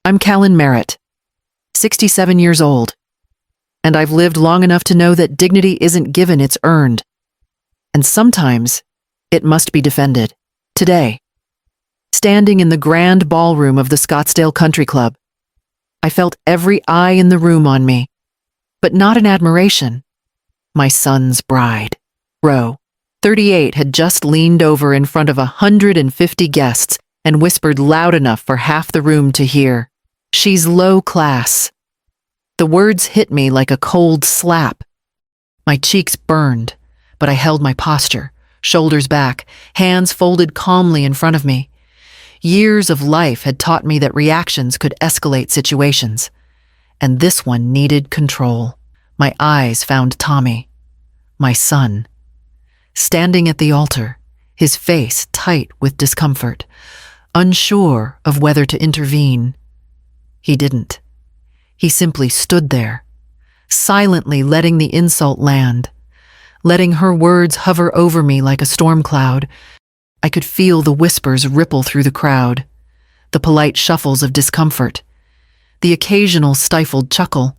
I'm Callen Merritt, 67 years old, and I've lived long enough to know that dignity isn't given, it's earned. And sometimes, it must be defended. Today, standing in the grand ballroom of the Scottsdale Country Club, I felt every eye in the room on me, but not in admiration. My son's bride, Ro, 38, had just leaned over in front of 150 guests and whispered loud enough for half the room to hear, "She's low class." The words hit me like a cold slap. My cheeks burned, but I held my posture, shoulders back, hands folded calmly in front of me. Years of life had taught me that reactions could escalate situations, and this one needed control. My eyes found Tommy, my son, standing at the altar, his face tight with discomfort, unsure of whether to intervene. He didn't. He simply stood there, silently letting the insult land, letting her words hover over me like a storm cloud. I could feel the whispers ripple through the crowd, the polite shuffles of discomfort, the occasional stifled chuckle.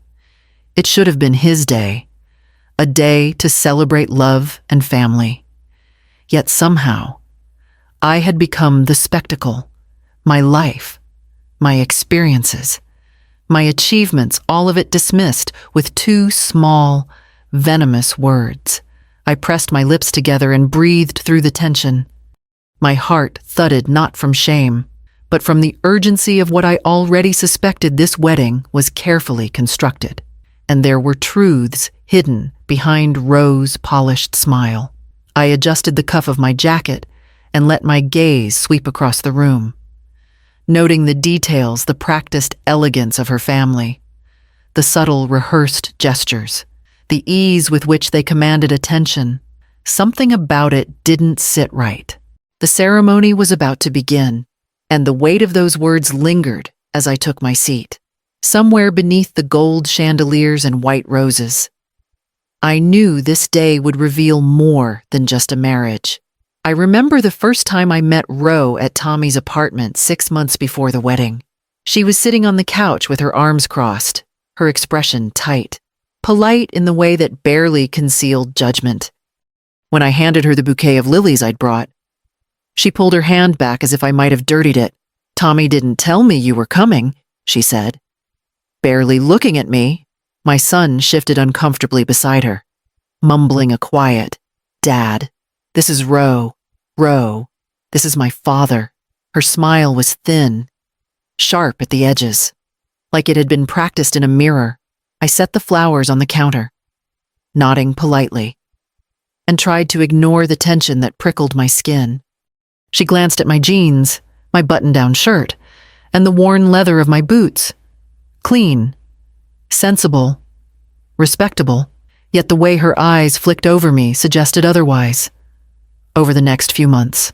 It should have been his day, a day to celebrate love and family. Yet somehow, I had become the spectacle, my life, my experiences, my achievements, all of it dismissed with two small, venomous words. I pressed my lips together and breathed through the tension. My heart thudded not from shame, but from the urgency of what I already suspected. This wedding was carefully constructed, and there were truths hidden behind Ro's polished smile. I adjusted the cuff of my jacket and let my gaze sweep across the room, noting the details, the practiced elegance of her family, the subtle, rehearsed gestures, the ease with which they commanded attention. Something about it didn't sit right. The ceremony was about to begin, and the weight of those words lingered as I took my seat, somewhere beneath the gold chandeliers and white roses. I knew this day would reveal more than just a marriage. I remember the first time I met Ro at Tommy's apartment 6 months before the wedding. She was sitting on the couch with her arms crossed, her expression tight, polite in the way that barely concealed judgment. When I handed her the bouquet of lilies I'd brought, she pulled her hand back as if I might have dirtied it. "Tommy didn't tell me you were coming," she said. Barely looking at me, my son shifted uncomfortably beside her, mumbling a quiet, "Dad, this is Ro. Ro, this is my father." Her smile was thin, sharp at the edges, like it had been practiced in a mirror. I set the flowers on the counter, nodding politely, and tried to ignore the tension that prickled my skin. She glanced at my jeans, my button-down shirt, and the worn leather of my boots. Clean, sensible, respectable, yet the way her eyes flicked over me suggested otherwise. Over the next few months,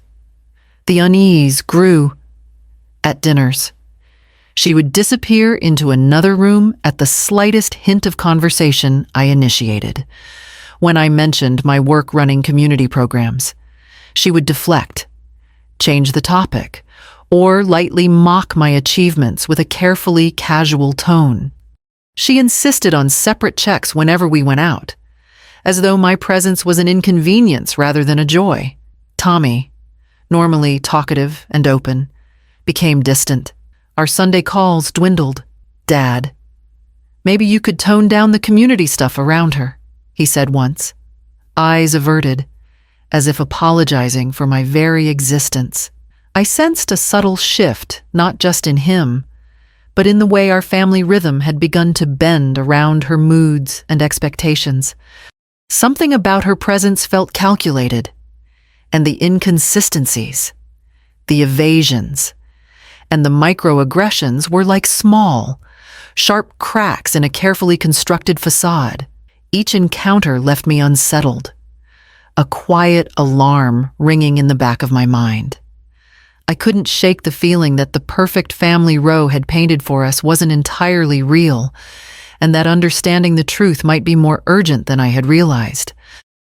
the unease grew. At dinners, she would disappear into another room at the slightest hint of conversation I initiated. When I mentioned my work running community programs, she would deflect, change the topic, or lightly mock my achievements with a carefully casual tone. She insisted on separate checks whenever we went out, as though my presence was an inconvenience rather than a joy. Tommy, normally talkative and open, became distant. Our Sunday calls dwindled. "Dad, maybe you could tone down the community stuff around her," he said once, eyes averted, as if apologizing for my very existence. I sensed a subtle shift, not just in him, but in the way our family rhythm had begun to bend around her moods and expectations. Something about her presence felt calculated, and the inconsistencies, the evasions, and the microaggressions were like small, sharp cracks in a carefully constructed facade. Each encounter left me unsettled, a quiet alarm ringing in the back of my mind. I couldn't shake the feeling that the perfect family Ro had painted for us wasn't entirely real, and that understanding the truth might be more urgent than I had realized.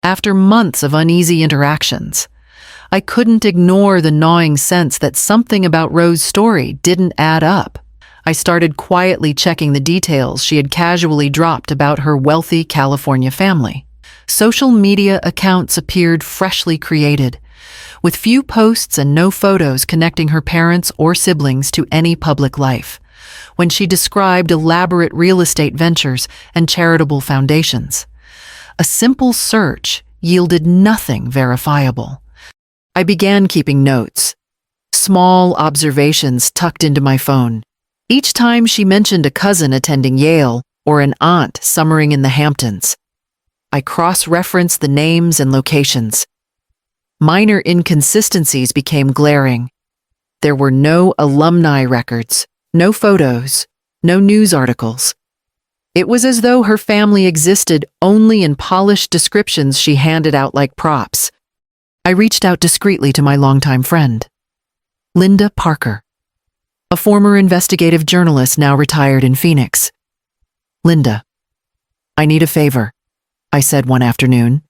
After months of uneasy interactions, I couldn't ignore the gnawing sense that something about Ro's story didn't add up. I started quietly checking the details she had casually dropped about her wealthy California family. Social media accounts appeared freshly created, with few posts and no photos connecting her parents or siblings to any public life, when she described elaborate real estate ventures and charitable foundations. A simple search yielded nothing verifiable. I began keeping notes, small observations tucked into my phone. Each time she mentioned a cousin attending Yale or an aunt summering in the Hamptons, I cross-referenced the names and locations. Minor inconsistencies became glaring. There were no alumni records, no photos, no news articles. It was as though her family existed only in polished descriptions she handed out like props. I reached out discreetly to my longtime friend, Linda Parker, a former investigative journalist now retired in Phoenix. "Linda, I need a favor," I said one afternoon,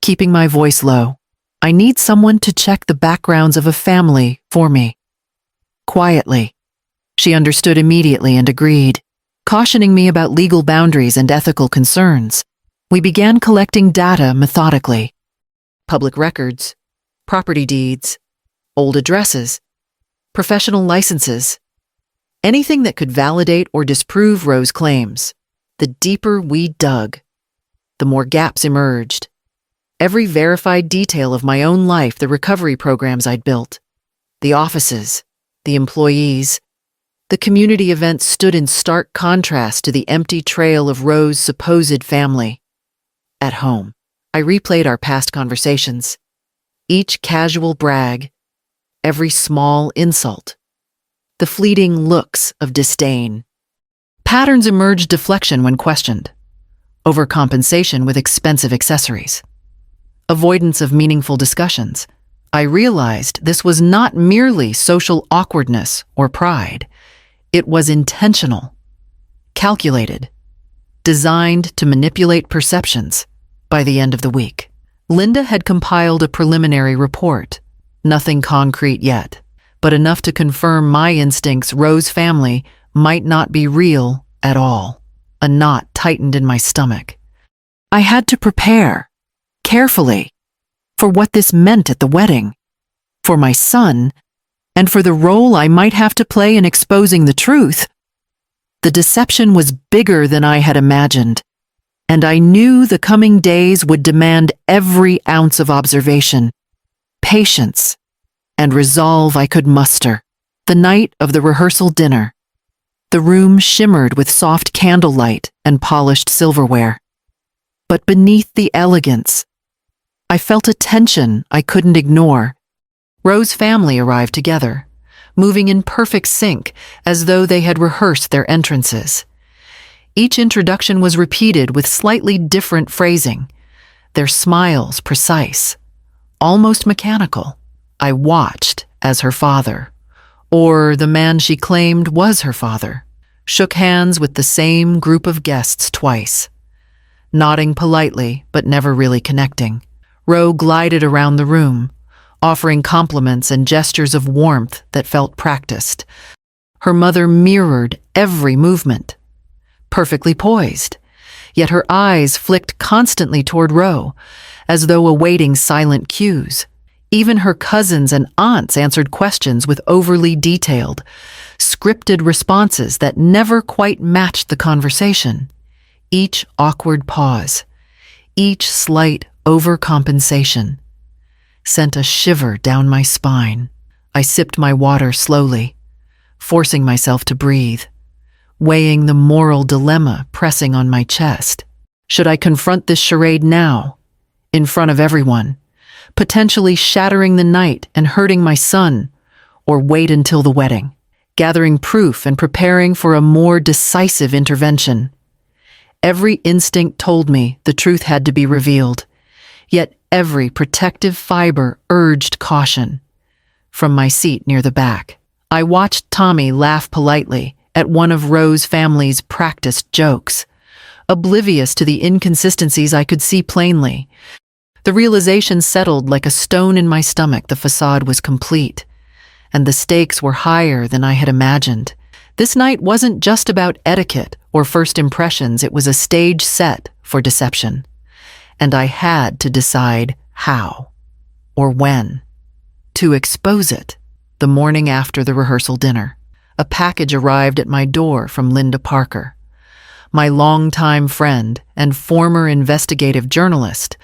keeping my voice low. "I need someone to check the backgrounds of a family for me." Quietly, she understood immediately and agreed, cautioning me about legal boundaries and ethical concerns. We began collecting data methodically: public records, property deeds, old addresses, professional licenses, anything that could validate or disprove Rose's claims. The deeper we dug, the more gaps emerged. Every verified detail of my own life, the recovery programs I'd built, the offices, the employees, the community events stood in stark contrast to the empty trail of Rose's supposed family. At home, I replayed our past conversations, each casual brag, every small insult, the fleeting looks of disdain. Patterns emerged: deflection when questioned, overcompensation with expensive accessories, avoidance of meaningful discussions. I realized this was not merely social awkwardness or pride. It was intentional, calculated, designed to manipulate perceptions. By the end of the week, Linda had compiled a preliminary report. Nothing concrete yet, but enough to confirm my instincts: Rose's family might not be real at all. A knot tightened in my stomach. I had to prepare, carefully, for what this meant at the wedding, for my son, and for the role I might have to play in exposing the truth. The deception was bigger than I had imagined, and I knew the coming days would demand every ounce of observation, patience, and resolve I could muster. The night of the rehearsal dinner, the room shimmered with soft candlelight and polished silverware. But beneath the elegance, I felt a tension I couldn't ignore. Rose's family arrived together, moving in perfect sync as though they had rehearsed their entrances. Each introduction was repeated with slightly different phrasing, their smiles precise, almost mechanical. I watched as her father, or the man she claimed was her father, shook hands with the same group of guests twice, nodding politely but never really connecting. Rose glided around the room, offering compliments and gestures of warmth that felt practiced. Her mother mirrored every movement, perfectly poised, yet her eyes flicked constantly toward Rose, as though awaiting silent cues. Even her cousins and aunts answered questions with overly detailed, scripted responses that never quite matched the conversation. Each awkward pause, each slight overcompensation, sent a shiver down my spine. I sipped my water slowly, forcing myself to breathe, weighing the moral dilemma pressing on my chest. Should I confront this charade now, in front of everyone, potentially shattering the night and hurting my son, or wait until the wedding, gathering proof and preparing for a more decisive intervention? Every instinct told me the truth had to be revealed, yet every protective fiber urged caution. From my seat near the back, I watched Tommy laugh politely at one of Rose's family's practiced jokes, oblivious to the inconsistencies I could see plainly. The realization settled like a stone in my stomach. The facade was complete, and the stakes were higher than I had imagined. This night wasn't just about etiquette or first impressions, it was a stage set for deception. And I had to decide how or when to expose it. The morning after the rehearsal dinner, a package arrived at my door from Linda Parker, my longtime friend and former investigative journalist.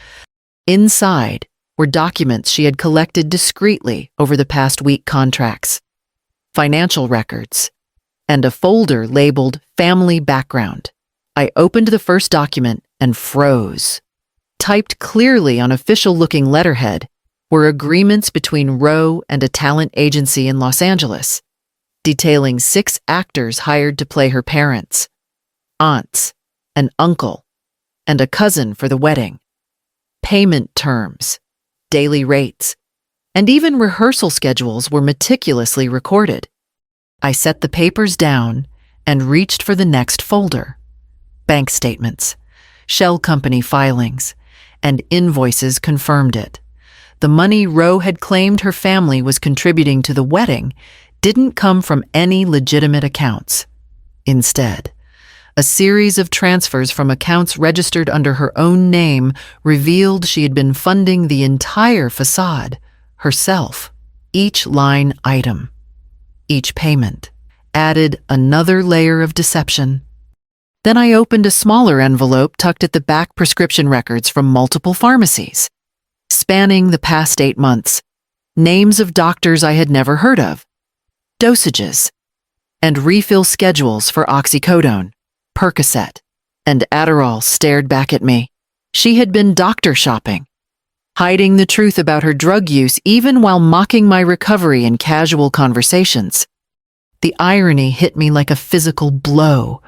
Inside were documents she had collected discreetly over the past week: contracts, financial records, and a folder labeled Family Background. I opened the first document and froze. Typed clearly on official-looking letterhead were agreements between Rowe and a talent agency in Los Angeles, detailing 6 actors hired to play her parents, aunts, an uncle, and a cousin for the wedding. Payment terms, daily rates, and even rehearsal schedules were meticulously recorded. I set the papers down and reached for the next folder: bank statements, shell company filings, and invoices confirmed it. The money Rowe had claimed her family was contributing to the wedding didn't come from any legitimate accounts. Instead, a series of transfers from accounts registered under her own name revealed she had been funding the entire facade herself. Each line item, each payment, added another layer of deception. Then I opened a smaller envelope tucked at the back: prescription records from multiple pharmacies, spanning the past 8 months, names of doctors I had never heard of, dosages, and refill schedules for oxycodone, Percocet, and Adderall stared back at me. She had been doctor shopping, hiding the truth about her drug use even while mocking my recovery in casual conversations. The irony hit me like a physical blow.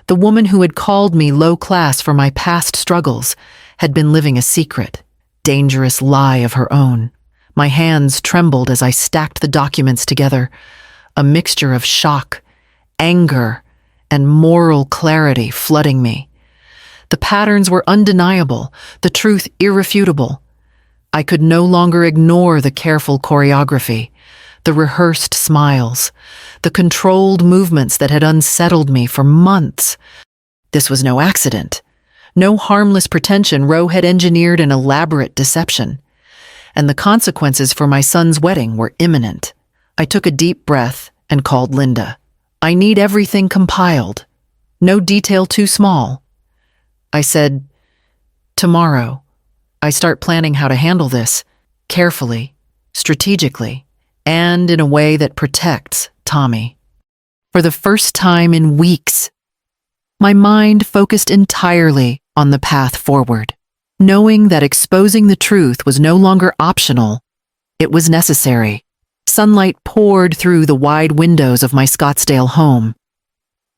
The woman who had called me low class for my past struggles had been living a secret, dangerous lie of her own. My hands trembled as I stacked the documents together, a mixture of shock, anger, and moral clarity flooding me. The patterns were undeniable, the truth irrefutable. I could no longer ignore the careful choreography, the rehearsed smiles, the controlled movements that had unsettled me for months. This was no accident, no harmless pretension. Rowe had engineered an elaborate deception, and the consequences for my son's wedding were imminent. I took a deep breath and called Linda. I need everything compiled, no detail too small. I said, tomorrow, I start planning how to handle this, carefully, strategically, and in a way that protects Tommy. For the first time in weeks, my mind focused entirely on the path forward, knowing that exposing the truth was no longer optional, it was necessary. Sunlight poured through the wide windows of my Scottsdale home,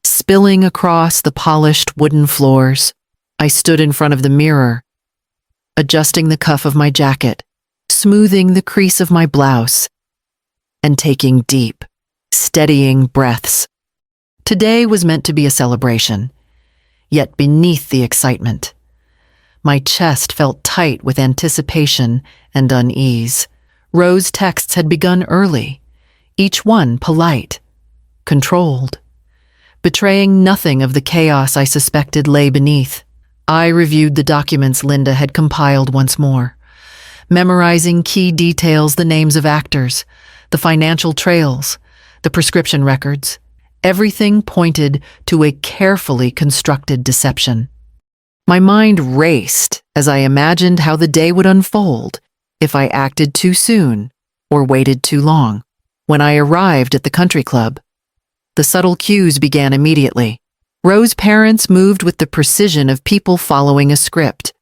spilling across the polished wooden floors. I stood in front of the mirror, adjusting the cuff of my jacket, smoothing the crease of my blouse, and taking deep, steadying breaths. Today was meant to be a celebration, yet beneath the excitement, my chest felt tight with anticipation and unease. Rowe's texts had begun early, each one polite, controlled, betraying nothing of the chaos I suspected lay beneath. I reviewed the documents Linda had compiled once more, memorizing key details: the names of actors, the financial trails, the prescription records. Everything pointed to a carefully constructed deception. My mind raced as I imagined how the day would unfold if I acted too soon or waited too long. When I arrived at the country club, the subtle cues began immediately. Rowe's parents moved with the precision of people following a script,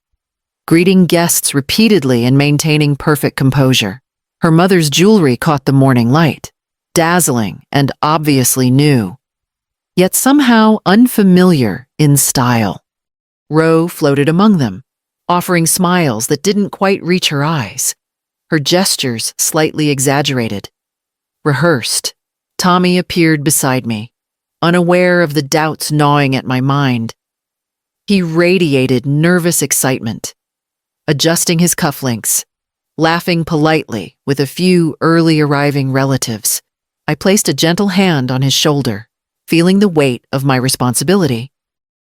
greeting guests repeatedly and maintaining perfect composure. Her mother's jewelry caught the morning light, dazzling and obviously new, yet somehow unfamiliar in style. Rowe floated among them, offering smiles that didn't quite reach her eyes, her gestures slightly exaggerated, rehearsed. Tommy appeared beside me, unaware of the doubts gnawing at my mind. He radiated nervous excitement, adjusting his cufflinks, laughing politely with a few early arriving relatives. I placed a gentle hand on his shoulder, feeling the weight of my responsibility.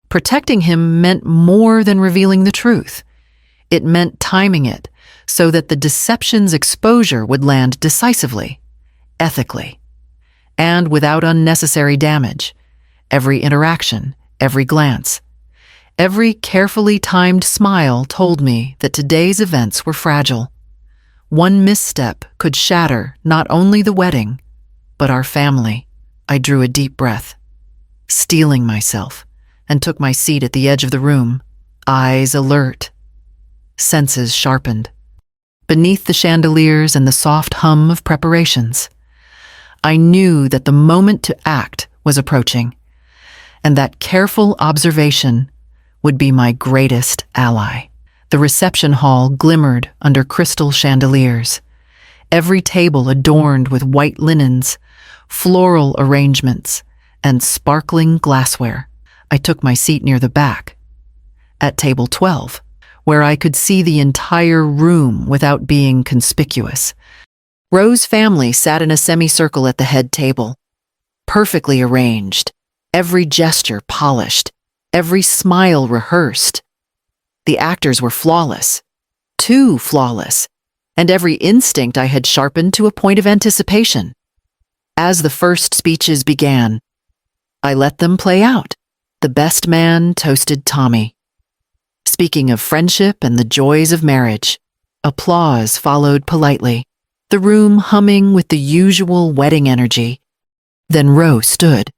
Protecting him meant more than revealing the truth. It meant timing it so that the deception's exposure would land decisively, ethically, and without unnecessary damage. Every interaction, every glance, every carefully timed smile told me that today's events were fragile. One misstep could shatter not only the wedding, but our family. I drew a deep breath, steeling myself, and took my seat at the edge of the room, eyes alert, senses sharpened. Beneath the chandeliers and the soft hum of preparations, I knew that the moment to act was approaching, and that careful observation would be my greatest ally. The reception hall glimmered under crystal chandeliers, every table adorned with white linens, floral arrangements, and sparkling glassware. I took my seat near the back, at table 12, where I could see the entire room without being conspicuous. Rose's family sat in a semicircle at the head table, perfectly arranged, every gesture polished, every smile rehearsed. The actors were flawless, too flawless, and every instinct I had sharpened to a point of anticipation. As the first speeches began, I let them play out. The best man toasted Tommy, speaking of friendship and the joys of marriage. Applause followed politely, the room humming with the usual wedding energy. Then Rose stood,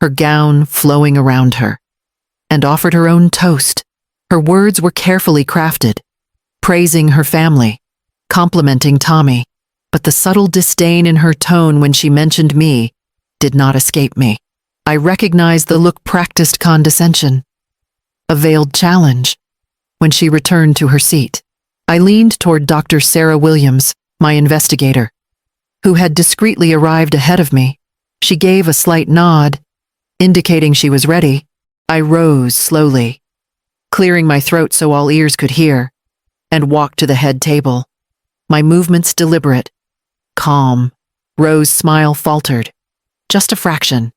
her gown flowing around her, and offered her own toast. Her words were carefully crafted, praising her family, complimenting Tommy, but the subtle disdain in her tone when she mentioned me did not escape me. I recognized the look practiced condescension, a veiled challenge. When she returned to her seat, I leaned toward Dr. Sarah Williams, my investigator, who had discreetly arrived ahead of me. She gave a slight nod, indicating she was ready. I rose slowly, clearing my throat so all ears could hear, and walked to the head table, my movements deliberate, calm. Rose's smile faltered, just a fraction,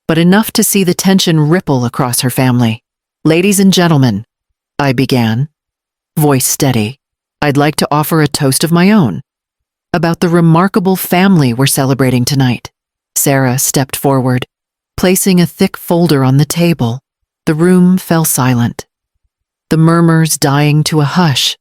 but enough to see the tension ripple across her family. "Ladies and gentlemen," I began, voice steady, "I'd like to offer a toast of my own about the remarkable family we're celebrating tonight." Sarah stepped forward, placing a thick folder on the table. The room fell silent, the murmurs dying to a hush.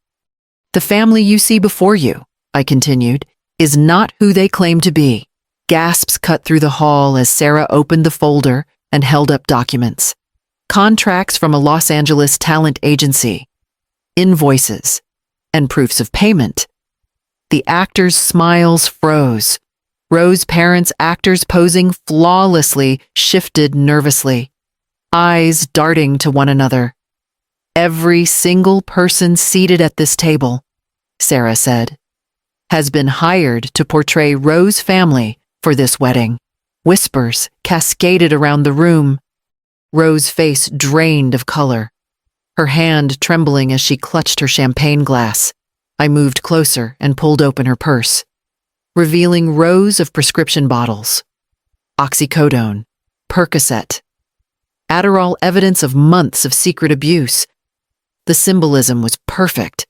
"The family you see before you," I continued, "is not who they claim to be." Gasps cut through the hall as Sarah opened the folder and held up documents. Contracts from a Los Angeles talent agency, invoices, and proofs of payment. The actors' smiles froze. Rose's parents' actors posing flawlessly shifted nervously, eyes darting to one another. "Every single person seated at this table," Sarah said, "has been hired to portray Rose's family for this wedding." Whispers cascaded around the room. Rose's face drained of color, her hand trembling as she clutched her champagne glass. I moved closer and pulled open her purse, revealing rows of prescription bottles. Oxycodone, Percocet, Adderall, evidence of months of secret abuse. The symbolism was perfect.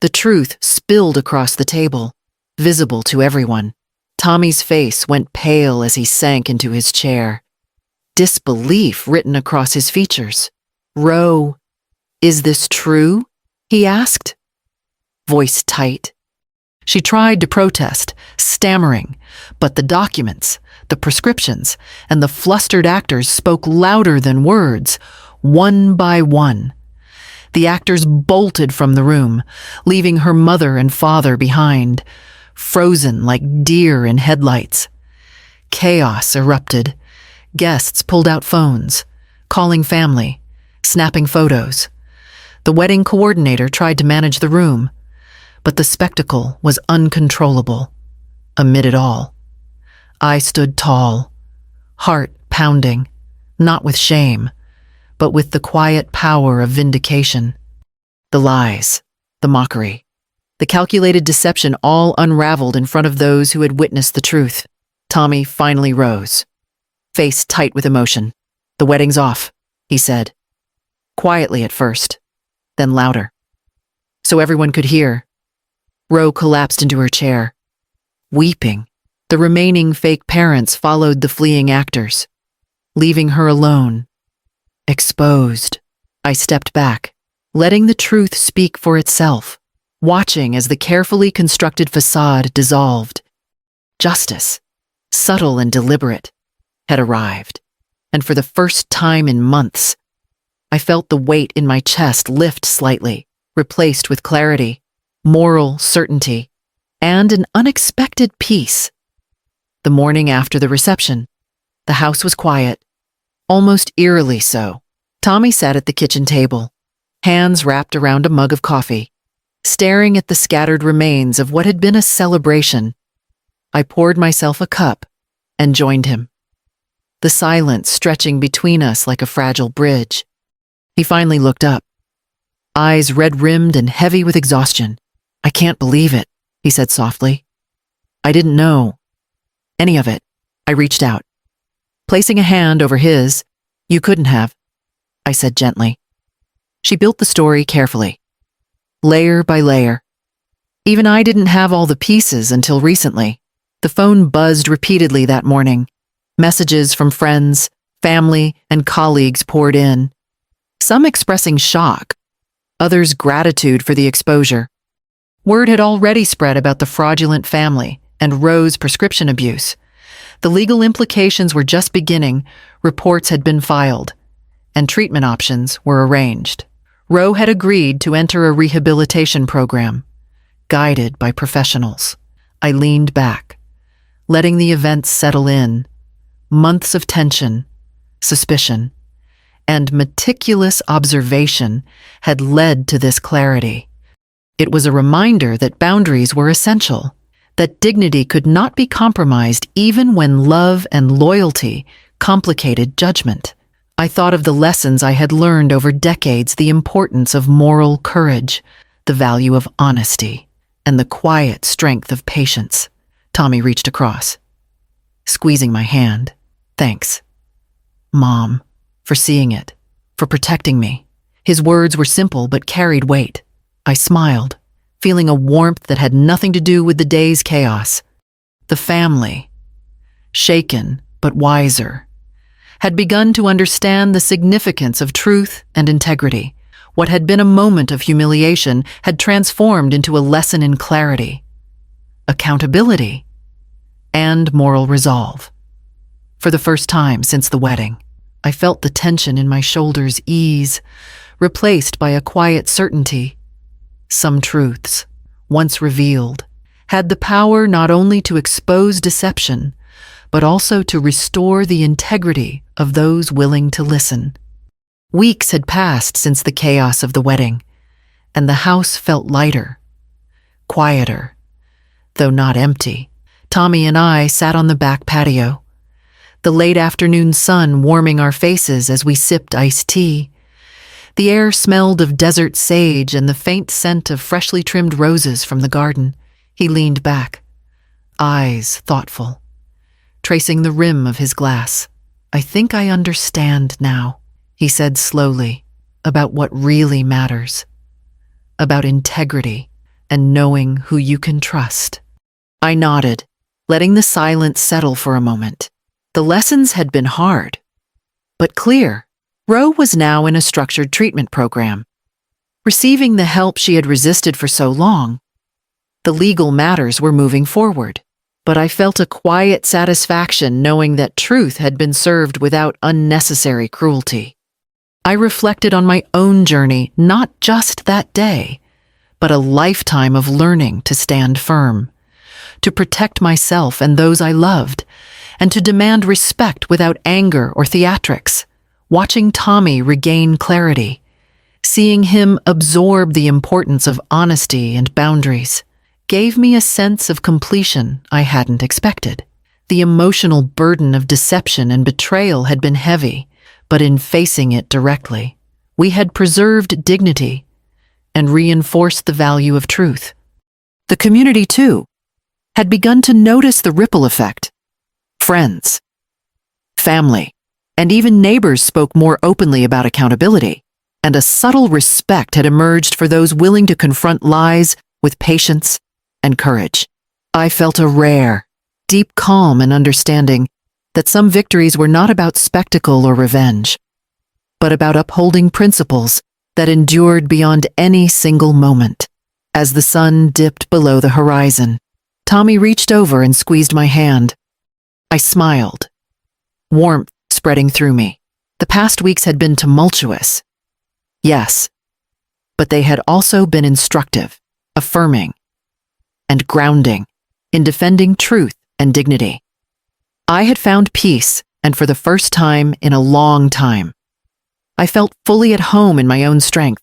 The truth spilled across the table, visible to everyone. Tommy's face went pale as he sank into his chair, disbelief written across his features. "Ro, is this true?" he asked, voice tight. She tried to protest, stammering, but the documents, the prescriptions, and the flustered actors spoke louder than words. One by one, the actors bolted from the room, leaving her mother and father behind, frozen like deer in headlights. Chaos erupted. Guests pulled out phones, calling family, snapping photos. The wedding coordinator tried to manage the room, but the spectacle was uncontrollable. Amid it all, I stood tall, heart pounding, not with shame, but with the quiet power of vindication. The lies, the mockery, the calculated deception all unraveled in front of those who had witnessed the truth. Tommy finally rose, face tight with emotion. "The wedding's off," he said. Quietly at first, then louder. So everyone could hear. Ro collapsed into her chair, weeping. The remaining fake parents followed the fleeing actors, leaving her alone, exposed. I stepped back, letting the truth speak for itself, watching as the carefully constructed facade dissolved. Justice, subtle and deliberate, had arrived, and for the first time in months, I felt the weight in my chest lift slightly, replaced with clarity, moral certainty, and an unexpected peace. The morning after the reception, the house was quiet, almost eerily so. Tommy sat at the kitchen table, hands wrapped around a mug of coffee, staring at the scattered remains of what had been a celebration. I poured myself a cup and joined him, the silence stretching between us like a fragile bridge. He finally looked up, eyes red-rimmed and heavy with exhaustion. "I can't believe it," he said softly. "I didn't know any of it." I reached out, placing a hand over his. "You couldn't have," I said gently. She built the story carefully, layer by layer. Even I didn't have all the pieces until recently. The phone buzzed repeatedly that morning. Messages from friends, family, and colleagues poured in, some expressing shock, others gratitude for the exposure. Word had already spread about the fraudulent family and Ro's prescription abuse. The legal implications were just beginning, reports had been filed, and treatment options were arranged. Ro had agreed to enter a rehabilitation program, guided by professionals. I leaned back, letting the events settle in. Months of tension, suspicion, and meticulous observation had led to this clarity. It was a reminder that boundaries were essential, that dignity could not be compromised even when love and loyalty complicated judgment. I thought of the lessons I had learned over decades, the importance of moral courage, the value of honesty, and the quiet strength of patience. Tommy reached across, squeezing my hand. "Thanks, Mom, for seeing it, for protecting me." His words were simple but carried weight. I smiled, feeling a warmth that had nothing to do with the day's chaos. The family, shaken but wiser, had begun to understand the significance of truth and integrity. What had been a moment of humiliation had transformed into a lesson in clarity, accountability, and moral resolve. For the first time since the wedding, I felt the tension in my shoulders ease, replaced by a quiet certainty. Some truths, once revealed, had the power not only to expose deception, but also to restore the integrity of those willing to listen. Weeks had passed since the chaos of the wedding, and the house felt lighter, quieter, though not empty. Tommy and I sat on the back patio, the late afternoon sun warming our faces as we sipped iced tea. The air smelled of desert sage and the faint scent of freshly trimmed roses from the garden. He leaned back, eyes thoughtful, tracing the rim of his glass. "I think I understand now," he said slowly, "about what really matters, about integrity and knowing who you can trust." I nodded, letting the silence settle for a moment. The lessons had been hard, but clear. Ro was now in a structured treatment program, receiving the help she had resisted for so long. The legal matters were moving forward, but I felt a quiet satisfaction knowing that truth had been served without unnecessary cruelty. I reflected on my own journey, not just that day, but a lifetime of learning to stand firm, to protect myself and those I loved, and to demand respect without anger or theatrics. Watching Tommy regain clarity, seeing him absorb the importance of honesty and boundaries, gave me a sense of completion I hadn't expected. The emotional burden of deception and betrayal had been heavy, but in facing it directly, we had preserved dignity and reinforced the value of truth. The community, too, had begun to notice the ripple effect. Friends, family, and even neighbors spoke more openly about accountability, and a subtle respect had emerged for those willing to confront lies with patience and courage. I felt a rare, deep calm and understanding that some victories were not about spectacle or revenge, but about upholding principles that endured beyond any single moment. As the sun dipped below the horizon, Tommy reached over and squeezed my hand. I smiled, warmth spreading through me. The past weeks had been tumultuous. Yes, but they had also been instructive, affirming, and grounding in defending truth and dignity. I had found peace, and for the first time in a long time, I felt fully at home in my own strength.